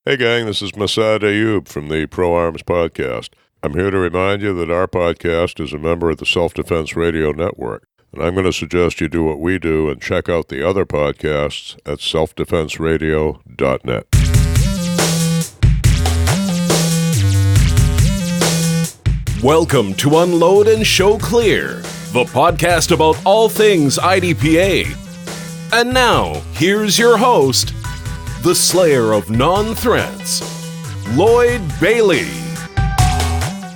Hey gang, this is Masad Ayub from the Pro Arms Podcast. I'm here to remind you that our podcast is a member of the Self-Defense Radio Network, and I'm going to suggest you do what we do and check out the other podcasts at selfdefenseradio.net. Welcome to Unload and Show Clear, the podcast about all things IDPA. And now, here's your host, the Slayer of Non-Threats, Lloyd Bailey.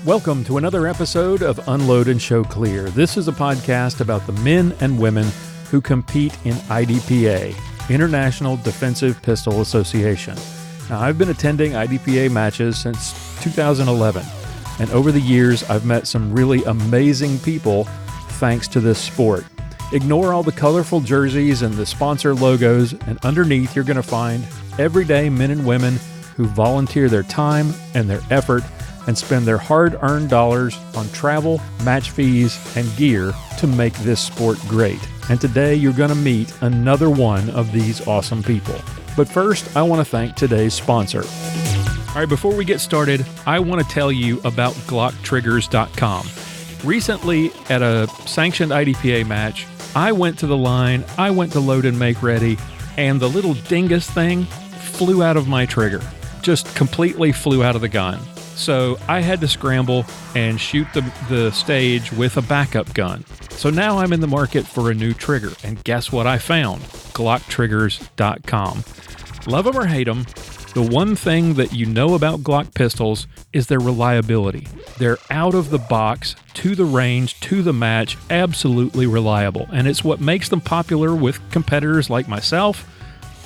Welcome to another episode of Unload and Show Clear. This is a podcast about the men and women who compete in IDPA, International Defensive Pistol Association. Now, I've been attending IDPA matches since 2011, and over the years, I've met some really amazing people thanks to this sport. Ignore all the colorful jerseys and the sponsor logos, and underneath you're going to find everyday men and women who volunteer their time and their effort and spend their hard-earned dollars on travel, match fees, and gear to make this sport great. And today you're going to meet another one of these awesome people. But first, I want to thank today's sponsor. All right, before we get started, I want to tell you about GlockTriggers.com. Recently, at a sanctioned IDPA match, I went to the line, I went to load and make ready, and the little dingus thing flew out of my trigger. Just completely flew out of the gun. So I had to scramble and shoot the stage with a backup gun. So now I'm in the market for a new trigger, and guess what I found? GlockTriggers.com. Love them or hate them, the one thing that you know about Glock pistols is their reliability. They're out of the box, to the range, to the match, absolutely reliable. And it's what makes them popular with competitors like myself,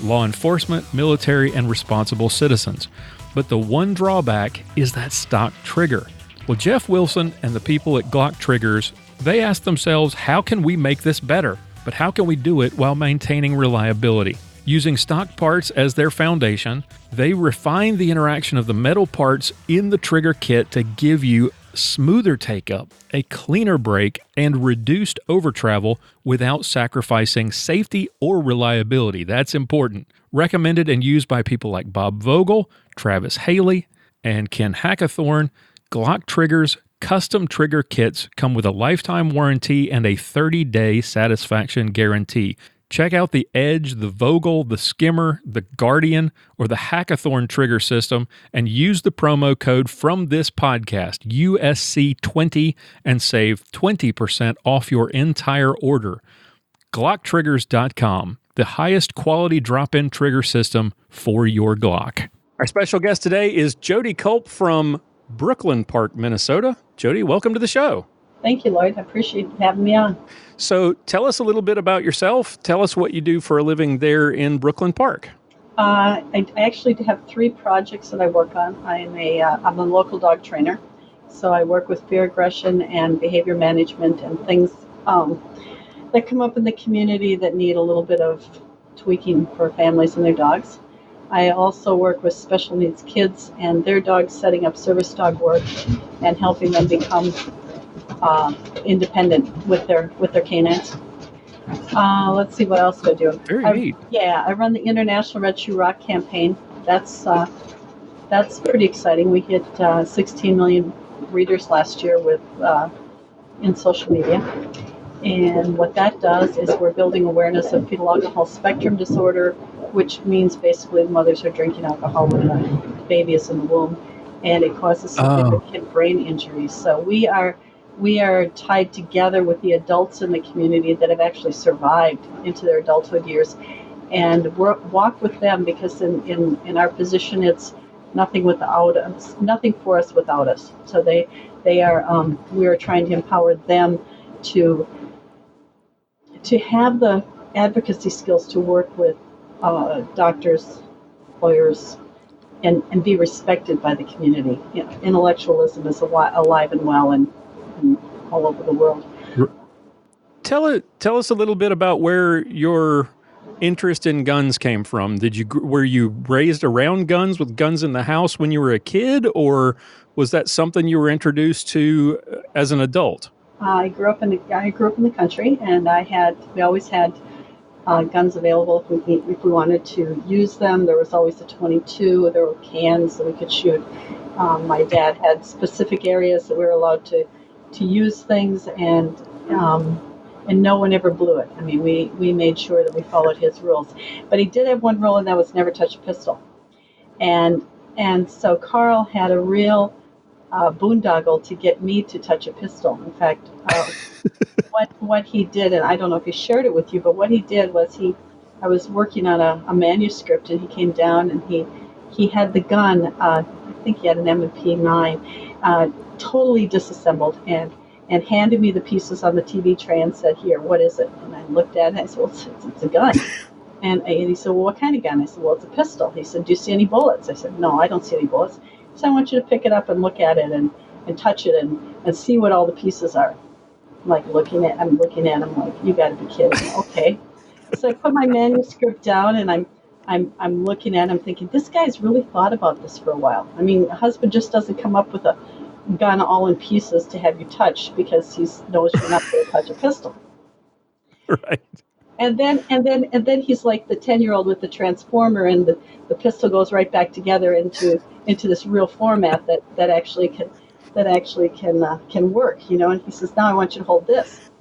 law enforcement, military, and responsible citizens. But the one drawback is that stock trigger. Well, Jeff Wilson and the people at Glock Triggers, they asked themselves, how can we make this better? But how can we do it while maintaining reliability? Using stock parts as their foundation, they refine the interaction of the metal parts in the trigger kit to give you smoother take-up, a cleaner break, and reduced over-travel without sacrificing safety or reliability. That's important. Recommended and used by people like Bob Vogel, Travis Haley, and Ken Hackathorn, Glock Triggers custom trigger kits come with a lifetime warranty and a 30-day satisfaction guarantee. Check out the Edge, the Vogel, the Skimmer, the Guardian, or the Hackathorn trigger system and use the promo code from this podcast, USC20, and save 20% off your entire order. GlockTriggers.com, the highest quality drop-in trigger system for your Glock. Our special guest today is Jodee Kulp from Brooklyn Park, Minnesota. Jodee, welcome to the show. Thank you, Lloyd. I appreciate having me on. So tell us a little bit about yourself. Tell us what you do for a living there in Brooklyn Park. I actually have three projects that I work on. I'm a local dog trainer, so I work with fear aggression and behavior management and things that come up in the community that need a little bit of tweaking for families and their dogs. I also work with special needs kids and their dogs, setting up service dog work and helping them become independent with their canines. Let's see, what else do I do? Very neat. Yeah, I run the International Red Shoe Rock campaign. That's pretty exciting. We hit 16 million readers last year with in social media. And what that does is we're building awareness of fetal alcohol spectrum disorder, which means basically mothers are drinking alcohol when the baby is in the womb, and it causes significant brain injuries. So we are tied together with the adults in the community that have actually survived into their adulthood years, and walk with them, because in our position, it's nothing without us, nothing for us without us. So we are trying to empower them to have the advocacy skills to work with doctors, lawyers, and be respected by the community. You know, intellectualism is alive and well and all over the world. Tell us a little bit about where your interest in guns came from. Were you raised around guns, with guns in the house when you were a kid, or was that something you were introduced to as an adult? I grew up in the country, and we always had guns available if we wanted to use them. There was always a 22. There were cans that we could shoot. My dad had specific areas that we were allowed to use things, and no one ever blew it. I mean, we made sure that we followed his rules. But he did have one rule, and that was never touch a pistol. And so Karl had a real boondoggle to get me to touch a pistol. In fact, what he did, and I don't know if he shared it with you, but what he did was I was working on a manuscript, and he came down and he had the gun. I think he had an M&P 9, totally disassembled, and handed me the pieces on the TV tray and said, "Here, what is it?" And I looked at it and I said, "Well, it's a gun." And he said, "Well, what kind of gun?" I said, "Well, it's a pistol." He said, "Do you see any bullets?" I said, "No, I don't see any bullets." He said, "I want you to pick it up and look at it and touch it and see what all the pieces are." I'm like looking at him like, "You got to be kidding me." Okay. So I put my manuscript down, and I'm looking at him thinking, this guy's really thought about this for a while. I mean, a husband just doesn't come up with a gun all in pieces to have you touch because he knows you're not going to touch a pistol. Right. And then he's like the 10-year-old with the transformer, and the pistol goes right back together into this real format that actually can work, you know. And he says, "Now I want you to hold this."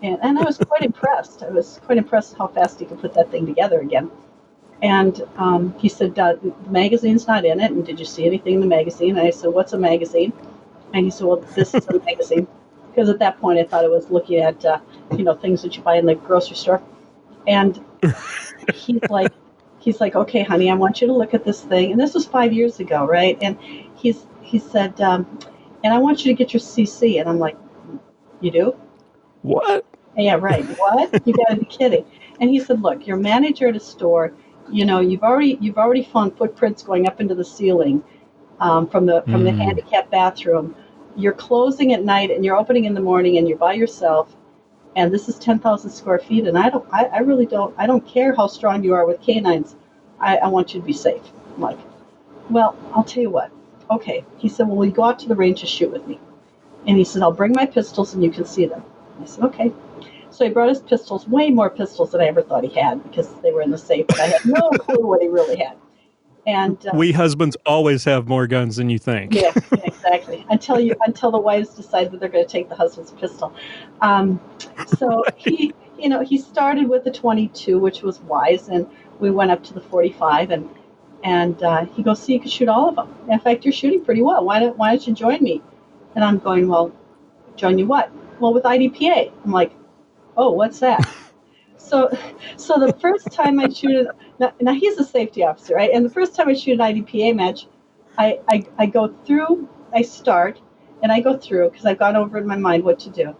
And I was quite impressed. I was quite impressed how fast he could put that thing together again. And he said, "The magazine's not in it. And did you see anything in the magazine?" And I said, "What's a magazine?" And he said, "Well, this is a magazine." Because at that point I thought I was looking at things that you buy in the grocery store. And he's like, "Okay, honey, I want you to look at this thing." And this was 5 years ago, right? And he said, "And I want you to get your CC." And I'm like, "You do?" What? Yeah, right. What? You got to be kidding. And he said, "Look, you're a manager at a store. You know, you've already found footprints going up into the ceiling from the handicapped bathroom. You're closing at night and you're opening in the morning, and you're by yourself. And this is 10,000 square feet. And I don't care how strong you are with canines. I want you to be safe." I'm like, "Well, I'll tell you what. Okay." He said, "Well, will you go out to the range to shoot with me?" And he said, "I'll bring my pistols and you can see them." I said, "Okay." So he brought his pistols, way more pistols than I ever thought he had, because they were in the safe, but I had no clue what he really had. And we husbands always have more guns than you think. Yeah, exactly. Until the wives decide that they're going to take the husband's pistol. So right. He started with the 22, which was wise, and we went up to the 45, and he goes, "So you can shoot all of them. In fact, you're shooting pretty well. Why don't you join me?" And I'm going, "Well, join you what?" "Well, with IDPA." I'm like, "Oh, what's that?" So the first time I shoot now he's a safety officer, right? And the first time I shoot an IDPA match, I go through, I start, and I go through, because I've gone over in my mind what to do,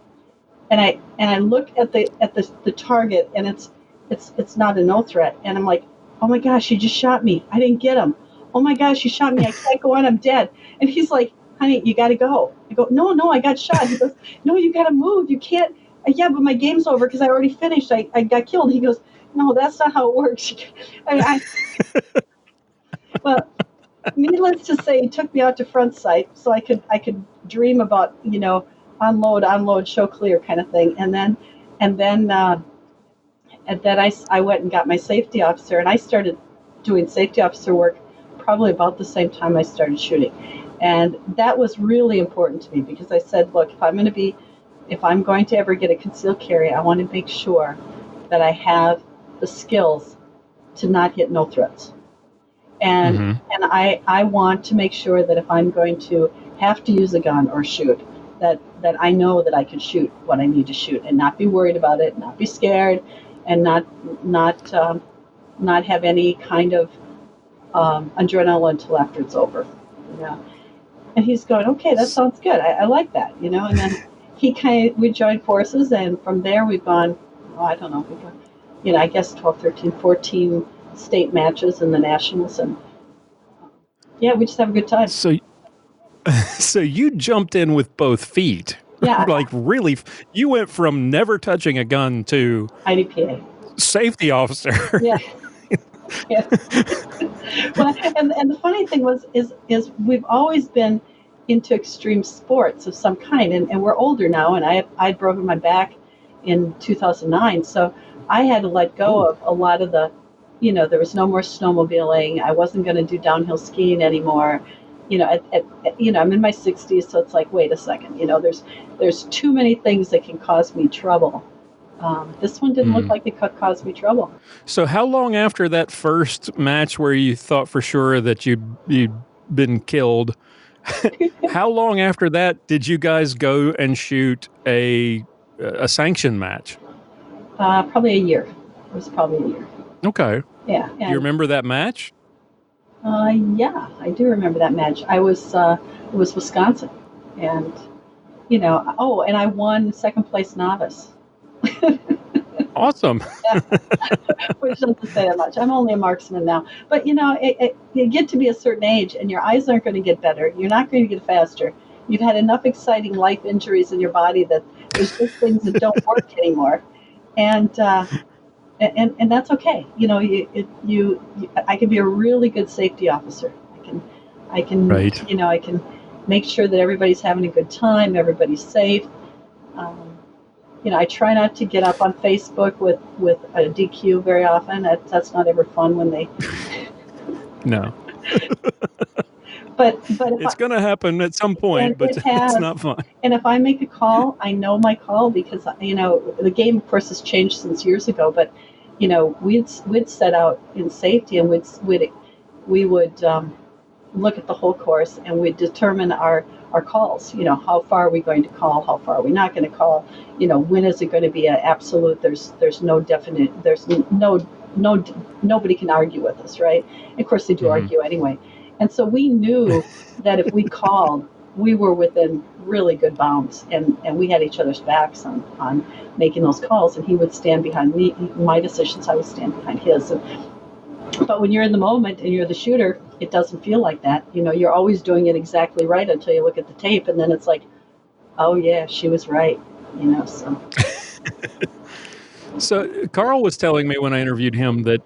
and I look at the target, and it's not a no threat, and I'm like, "Oh my gosh, he just shot me. I didn't get him. Oh my gosh, he shot me. I can't go on. I'm dead." And he's like, "Honey, you got to go." I go, No, I got shot." He goes, "No, you got to move. You can't." "Yeah, but my game's over because I already finished. I got killed." He goes, "No, that's not how it works." Well, needless to say, he took me out to front sight so I could dream about, unload, show clear kind of thing. And then I went and got my safety officer, and I started doing safety officer work probably about the same time I started shooting. And that was really important to me, because I said, look, if I'm going to ever get a concealed carry, I want to make sure that I have the skills to not hit no threats. And I want to make sure that if I'm going to have to use a gun or shoot, that I know that I can shoot what I need to shoot, and not be worried about it, not be scared, and not have any kind of adrenaline until after it's over. Yeah. And he's going, "Okay, that sounds good. I like that, And then we joined forces, and from there we've gone, I don't know, I guess 12, 13, 14 state matches in the nationals, and yeah, we just have a good time. So you jumped in with both feet. Yeah. Like, really, you went from never touching a gun to IDPA. Safety officer. Yeah. Yeah. Well, and the funny thing is we've always been into extreme sports of some kind, and we're older now, and I broken my back in 2009, so I had to let go of a lot of the, there was no more snowmobiling. I wasn't going to do downhill skiing anymore. I'm in my 60s, so it's like, wait a second, there's too many things that can cause me trouble. This one didn't look like it could cause me trouble. So how long after that first match where you thought for sure that you'd been killed, how long after that did you guys go and shoot a sanctioned match? Probably a year. It was probably a year. Okay. Yeah. Do you remember that match? Yeah, I do remember that match. It was Wisconsin, and and I won second place novice. Awesome. Which doesn't say that much. I'm only a marksman now, but you get to be a certain age, and your eyes aren't going to get better. You're not going to get faster. You've had enough exciting life injuries in your body that there's just things that don't work anymore, and that's okay. I can be a really good safety officer. I can Right. I can make sure that everybody's having a good time, everybody's safe. I try not to get up on Facebook with a DQ very often. That's not ever fun when they. No. But it's going to happen at some point, but it's not fun. And if I make a call, I know my call because the game, of course, has changed since years ago. But we'd set out in safety, and we would look at the whole course, and we'd determine our calls. How far are we going to call? How far are we not going to call? When is it going to be an absolute? There's no definite. There's no nobody can argue with us, right? And of course, they do argue anyway. And so we knew that if we called, we were within really good bounds, and we had each other's backs on making those calls. And he would stand behind me, my decisions. I would stand behind his. But when you're in the moment and you're the shooter, it doesn't feel like that. You're always doing it exactly right until you look at the tape, and then it's like, oh yeah, she was right. So. So Karl was telling me when I interviewed him that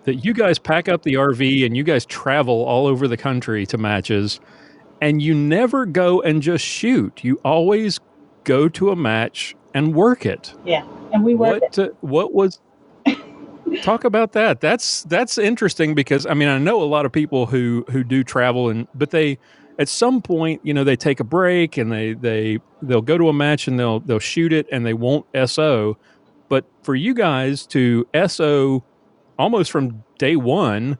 you guys pack up the RV and you guys travel all over the country to matches, and you never go and just shoot. You always go to a match and work it. Yeah, and we work it. What was? Talk about that. That's interesting because I know a lot of people who do travel but they at some point they take a break and they'll go to a match and they'll shoot it and they won't SO. But for you guys to SO almost from day one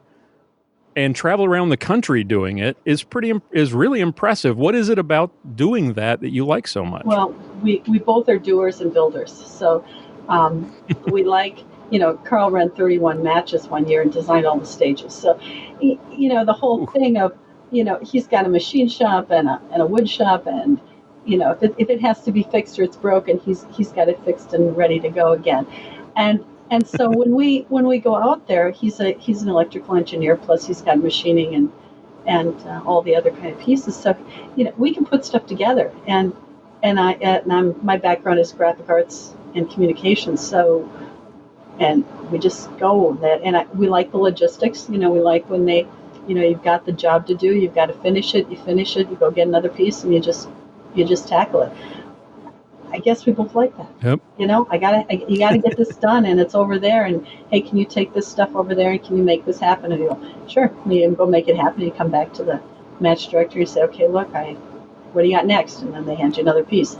and travel around the country doing it is really impressive. What is it about doing that you like so much? Well, we both are doers and builders. So we like, Karl ran 31 matches one year and designed all the stages. So, the whole thing of, he's got a machine shop and a wood shop, and if it has to be fixed or it's broken, he's got it fixed and ready to go again. And so when we go out there, he's an electrical engineer, plus he's got machining and all the other kind of pieces. So we can put stuff together. And my background is graphic arts and communications. So and we just go that. And we like the logistics. We like when they, you've got the job to do, you've got to finish it. You finish it, you go get another piece, and you just tackle it. I guess we both like that. Yep. You gotta get this done, and it's over there. And hey, can you take this stuff over there, and can you make this happen? And you go, sure. And you go make it happen. And you come back to the match director. You say, okay, look, what do you got next? And then they hand you another piece.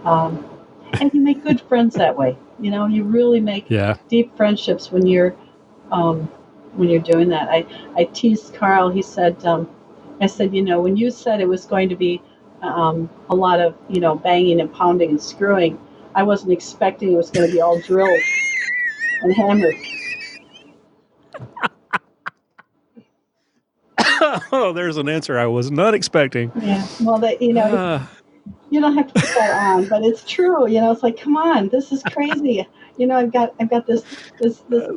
And you make good friends that way. You really make deep friendships when you're doing that. I teased Karl. He said, I said, when you said it was going to be a lot of, banging and pounding and screwing, I wasn't expecting it was going to be all drilled and hammered. Oh, there's an answer I was not expecting. Yeah, well, you don't have to put that on, but it's true. It's like, come on, this is crazy. I've got this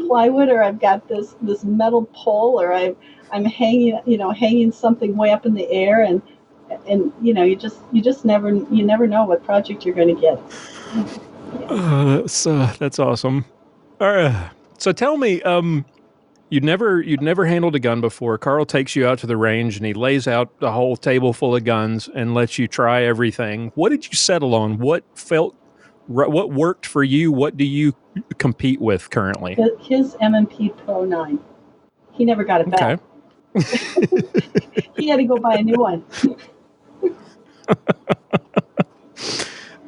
plywood, or I've got this metal pole, or I'm hanging something way up in the air, and you just never know what project you're going to get. Yeah. That's awesome. All right. So tell me, you'd never handled a gun before. Karl takes you out to the range and he lays out the whole table full of guns and lets you try everything. What did you settle on? What felt what worked for you? What do you compete with currently? His M&P Pro 9. He never got it back. He had to go buy a new one.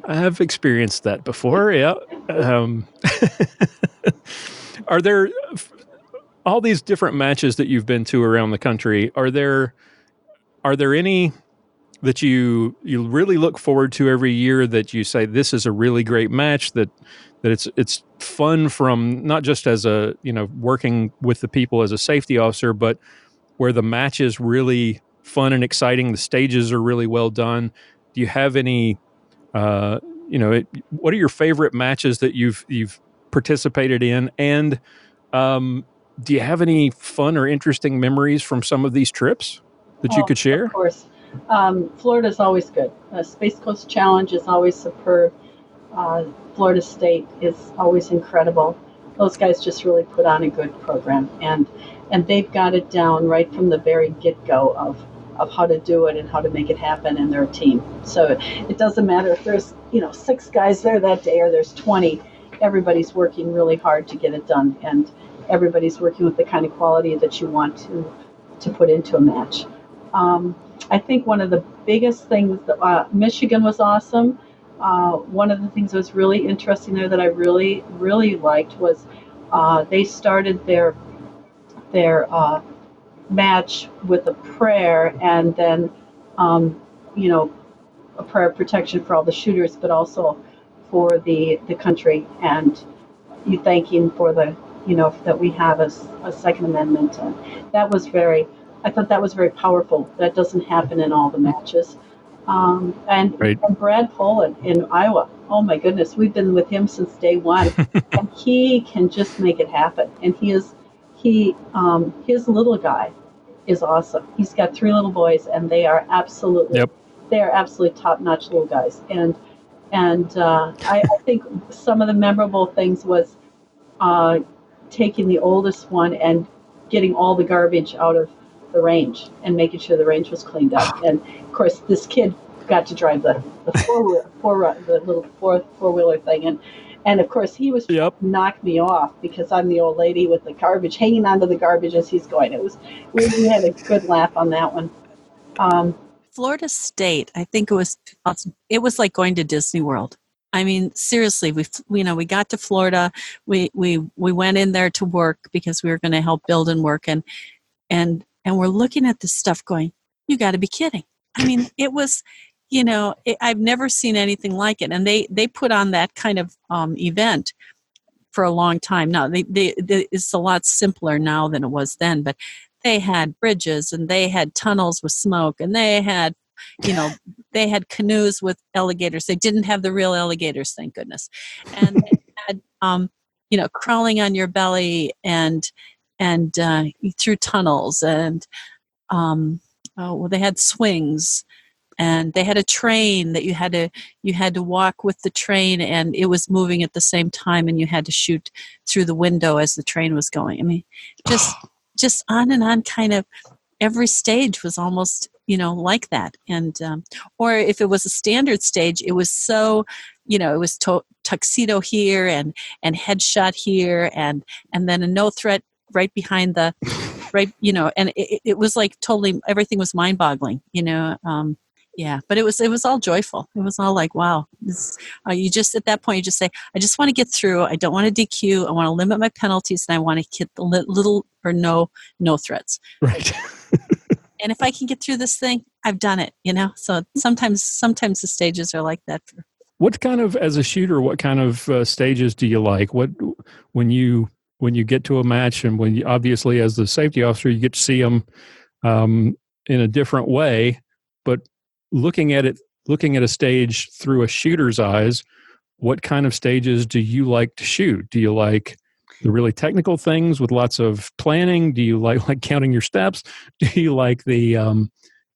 I have experienced that before. Yeah. Are there all these different matches that you've been to around the country? Are there any that you really look forward to every year that you say this is a really great match, that it's fun from not just as a, working with the people as a safety officer, but where the match is really fun and exciting, the stages are really well done? Do you have any what are your favorite matches that you've participated in, and do you have any fun or interesting memories from some of these trips that you could share? Of course. Florida's always good. Space Coast Challenge is always superb. Florida State is always incredible. Those guys just really put on a good program, and they've got it down right from the very get-go of how to do it and how to make it happen, and they're a team. So it doesn't matter if there's 6 guys there that day or there's 20. Everybody's working really hard to get it done, and everybody's working with the kind of quality that you want to put into a match. I think one of the biggest things, Michigan was awesome. One of the things that was really interesting there that I really, really liked was they started their match with a prayer, and then a prayer of protection for all the shooters, but also for the country, and you thanking for the that we have a Second Amendment. And I thought that was very powerful. That doesn't happen in all the matches. And Brad Poland in Iowa, oh my goodness, we've been with him since day one, and he can just make it happen. And his little guy is awesome. He's got 3 little boys, and they are absolutely top-notch little guys. And I think some of the memorable things was taking the oldest one and getting all the garbage out of the range and making sure the range was cleaned up. And of course, this kid got to drive the little four-wheeler thing, and of course he was trying to knock me off because I'm the old lady with the garbage, hanging onto the garbage as he's going. We had a good laugh on that one. Florida State, I think it was like going to Disney World. I mean, seriously, we got to Florida. We went in there to work because we were going to help build and work, and we're looking at this stuff going, you got to be kidding. I mean, it was, I've never seen anything like it. And they put on that kind of event for a long time. Now, it's a lot simpler now than it was then, but they had bridges, and they had tunnels with smoke, and they had, they had canoes with alligators. They didn't have the real alligators, thank goodness. And they had, crawling on your belly and through tunnels, and they had swings, and they had a train that you had to walk with the train, and it was moving at the same time, and you had to shoot through the window as the train was going. I mean, just on and on. Kind of every stage was almost like that, and or if it was a standard stage, it was so it was tuxedo here and headshot here, and then a no threat right behind the and it was like totally everything was mind-boggling, but it was all joyful. It was all like, wow, you just at that point you just say, I just want to get through. I don't want to DQ. I want to limit my penalties, and I want to hit the little or no threats. Right. And if I can get through this thing, I've done it. So sometimes the stages are like that. What kind of, as a shooter, what kind of stages do you like? When you get to a match, and when you, obviously as the safety officer, you get to see them in a different way, but looking at a stage through a shooter's eyes, what kind of stages do you like to shoot? Do you like the really technical things with lots of planning? Do you like counting your steps? Do you like the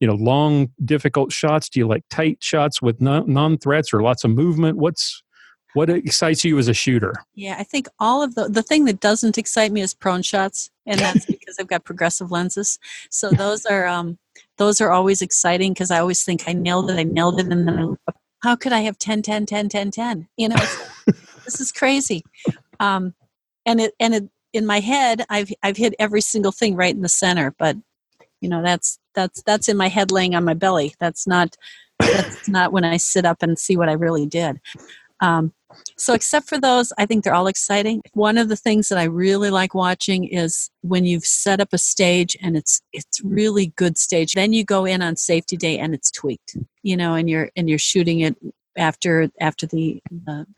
long, difficult shots? Do you like tight shots with non-threats or lots of movement? What excites you as a shooter? Yeah, I think all of the thing that doesn't excite me is prone shots, and that's because I've got progressive lenses. So those are always exciting because I always think I nailed it, and then I look up how could I have 10, 10, 10, 10, 10? You know, this is crazy. And it in my head, I've hit every single thing right in the center, but you know, that's in my head laying on my belly. That's not when I sit up and see what I really did. So except for those, I think they're all exciting. One of the things that I really like watching is when you've set up a stage and it's really good stage. Then you go in on safety day and it's tweaked, you know, and you're shooting it after the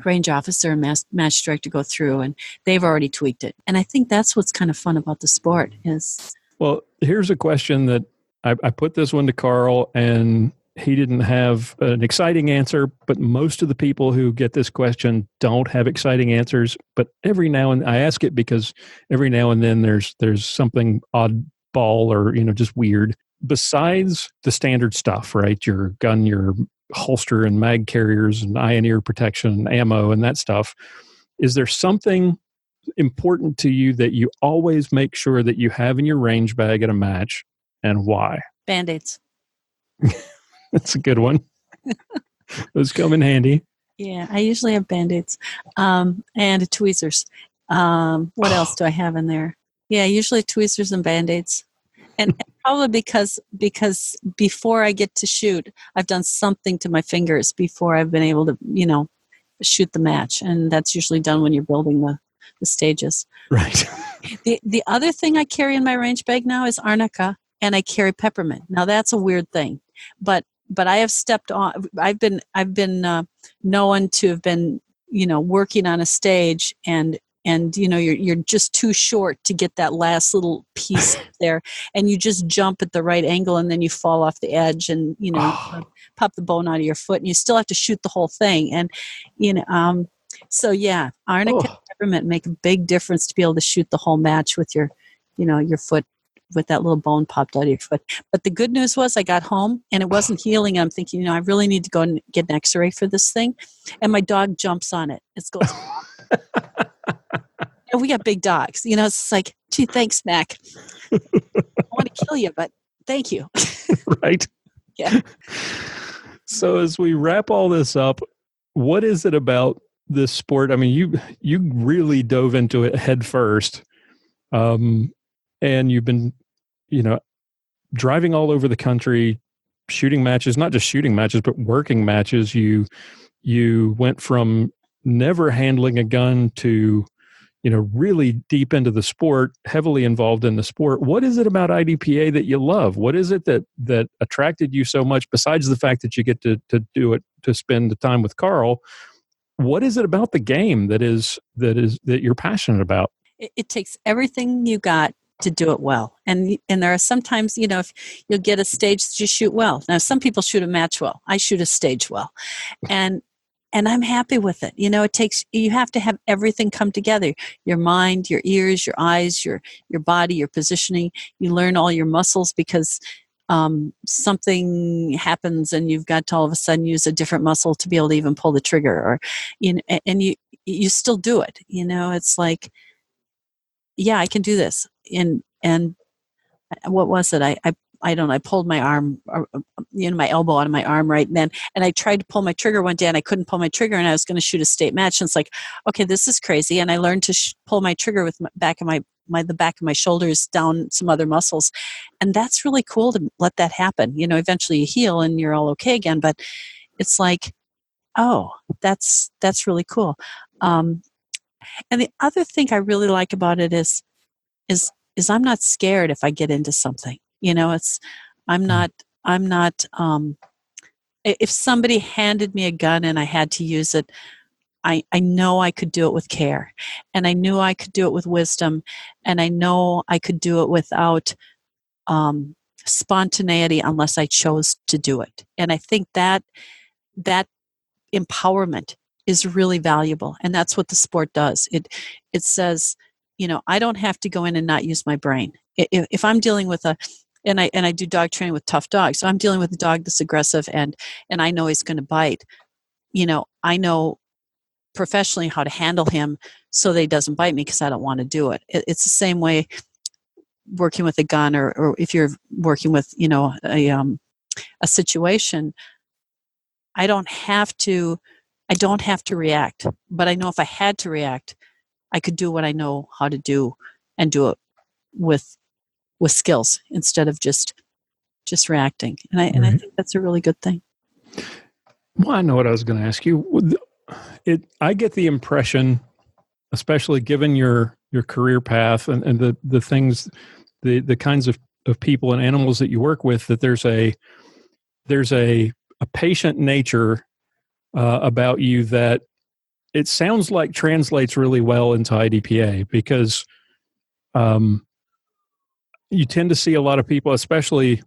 range officer and match director go through and they've already tweaked it. And I think that's what's kind of fun about the sport is. Well, here's a question that I put this one to Karl, and he didn't have an exciting answer, but most of the people who get this question don't have exciting answers. But every now and I ask it because every now and then there's something oddball or, you know, just weird. Besides the standard stuff, right? Your gun, your holster and mag carriers and eye and ear protection and ammo and that stuff. Is there something important to you that you always make sure that you have in your range bag at a match, and why? Band-Aids. That's a good one. Those come in handy. Yeah, I usually have Band-Aids and tweezers. What else do I have in there? Yeah, usually tweezers and Band-Aids. And probably because before I get to shoot, I've done something to my fingers before I've been able to, you know, shoot the match. And that's usually done when you're building the stages. Right. The other thing I carry in my range bag now is arnica, and I carry peppermint. Now that's a weird thing, but I have stepped on. I've been known to have been, you know, working on a stage and you know you're just too short to get that last little piece there, and you just jump at the right angle, and then you fall off the edge, and you know pop the bone out of your foot, and you still have to shoot the whole thing, and you know. So yeah, arnica and peppermint make a big difference to be able to shoot the whole match with your, you know, your foot with that little bone popped out of your foot. But the good news was I got home and it wasn't healing. I'm thinking, you know, I really need to go and get an x-ray for this thing. And my dog jumps on it. It goes, and we got big dogs. You know, it's like, gee, thanks, Mac. I want to kill you, but thank you. Right. Yeah. So as we wrap all this up, what is it about this sport? I mean, you really dove into it head first. And you've been, you know, driving all over the country, shooting matches, not just shooting matches, but working matches. You went from never handling a gun to, you know, really deep into the sport, heavily involved in the sport. What is it about IDPA that you love? What is it that attracted you so much, besides the fact that you get to do it, to spend the time with Karl? What is it about the game that you're passionate about? It takes everything you got to do it well. And there are sometimes, you know, if you'll get a stage that you shoot well. Now, some people shoot a match well. I shoot a stage well. And I'm happy with it. You know, you have to have everything come together. Your mind, your ears, your eyes, your body, your positioning. You learn all your muscles because something happens and you've got to all of a sudden use a different muscle to be able to even pull the trigger, or, you know, and you still do it. You know, it's like, yeah, I can do this. And what was it? I don't know. I pulled my arm, you know, my elbow out of my arm right then. And I tried to pull my trigger one day and I couldn't pull my trigger, and I was going to shoot a state match. And it's like, okay, this is crazy. And I learned to pull my trigger with the back of my shoulders down some other muscles. And that's really cool to let that happen. You know, eventually you heal and you're all okay again. But it's like, oh, that's really cool. And the other thing I really like about it is I'm not scared if I get into something. You know, I'm not, if somebody handed me a gun and I had to use it, I know I could do it with care, and I knew I could do it with wisdom, and I know I could do it without spontaneity unless I chose to do it. And I think that empowerment is really valuable, and that's what the sport does. It says, you know, I don't have to go in and not use my brain. If I'm dealing with and I do dog training with tough dogs, so I'm dealing with a dog that's aggressive and I know he's going to bite. You know, I know professionally how to handle him so that he doesn't bite me because I don't want to do it. It's the same way working with a gun, or if you're working with, you know, a situation. I don't have to react, but I know if I had to react, I could do what I know how to do and do it with skills instead of just reacting. And I think that's a really good thing. Well, I know what I was going to ask you. I get the impression, especially given your career path and the things, the kinds of people and animals that you work with, that there's a patient nature about you that it sounds like translates really well into IDPA, because you tend to see a lot of people, especially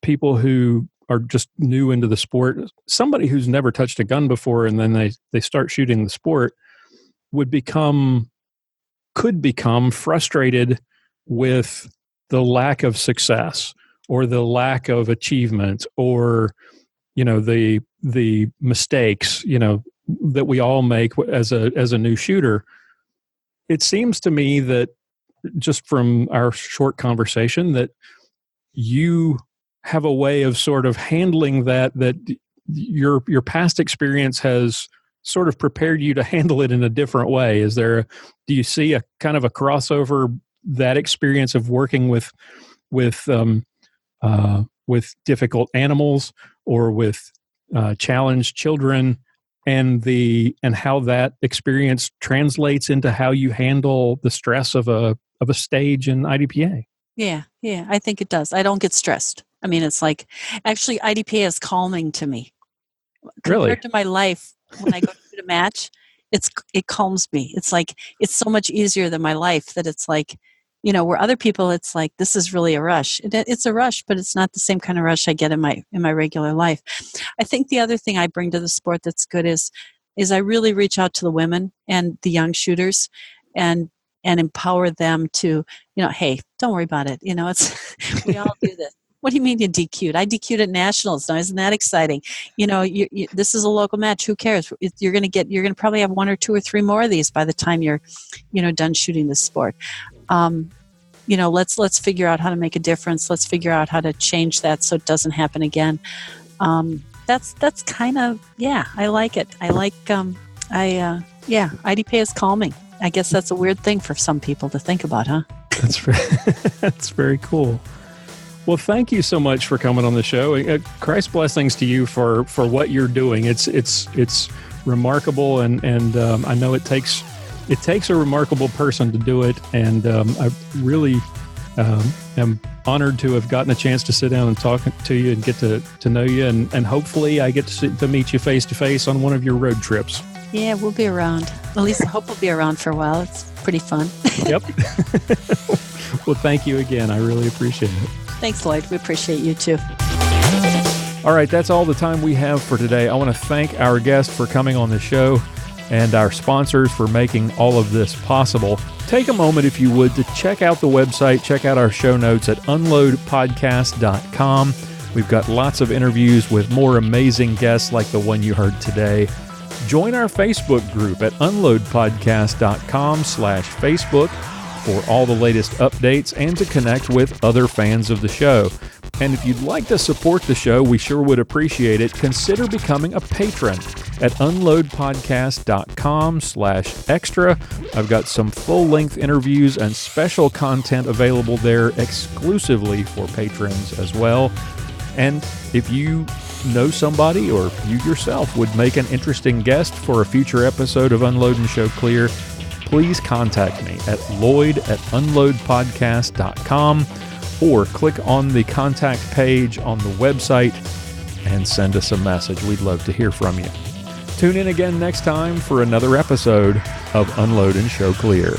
people who are just new into the sport. Somebody who's never touched a gun before, and then they start shooting the sport, could become frustrated with the lack of success or the lack of achievement, or the mistakes that we all make as a new shooter. It seems to me that, just from our short conversation, that you have a way of sort of handling that your past experience has sort of prepared you to handle it in a different way. Do you see a kind of a crossover, that experience of working with difficult animals or with challenged children, and how that experience translates into how you handle the stress of a stage in IDPA? Yeah, I think it does. I don't get stressed. I mean, it's like, actually, IDPA is calming to me. Really? Compared to my life, when I go to a match, it calms me. It's like, it's so much easier than my life, that it's like, where other people, it's like, this is really a rush. It's a rush, but it's not the same kind of rush I get in my regular life. I think the other thing I bring to the sport that's good is I really reach out to the women and the young shooters, and empower them to, hey, don't worry about it. It's we all do this. What do you mean you DQ'd? I DQ'd at nationals. Now, isn't that exciting? This is a local match. Who cares? You're going to probably have 1 or 2 or 3 more of these by the time you're, done shooting the sport. Let's figure out how to make a difference. Let's figure out how to change that so it doesn't happen again. That's kind of, I like it. I like, IDPA is calming. I guess that's a weird thing for some people to think about, huh? That's very cool. Well, thank you so much for coming on the show. Christ's blessings to you for what you're doing. It's remarkable, and I know it takes a remarkable person to do it, and I really am honored to have gotten a chance to sit down and talk to you and get to know you, and hopefully I get to meet you face to face on one of your road trips. Yeah, we'll be around. At least I hope we'll be around for a while. It's pretty fun. Yep. Well, thank you again. I really appreciate it. Thanks, Lloyd. We appreciate you too. All right, that's all the time we have for today. I want to thank our guest for coming on the show, and our sponsors for making all of this possible. Take a moment, if you would, to check out the website, check out our show notes at unloadpodcast.com. We've got lots of interviews with more amazing guests like the one you heard today. Join our Facebook group at unloadpodcast.com/Facebook for all the latest updates and to connect with other fans of the show. And if you'd like to support the show, we sure would appreciate it. Consider becoming a patron at unloadpodcast.com/extra. I've got some full-length interviews and special content available there exclusively for patrons as well. And if you know somebody, or you yourself would make an interesting guest for a future episode of Unload and Show Clear, please contact me at lloyd@unloadpodcast.com, or click on the contact page on the website and send us a message. We'd love to hear from you. Tune in again next time for another episode of Unload and Show Clear.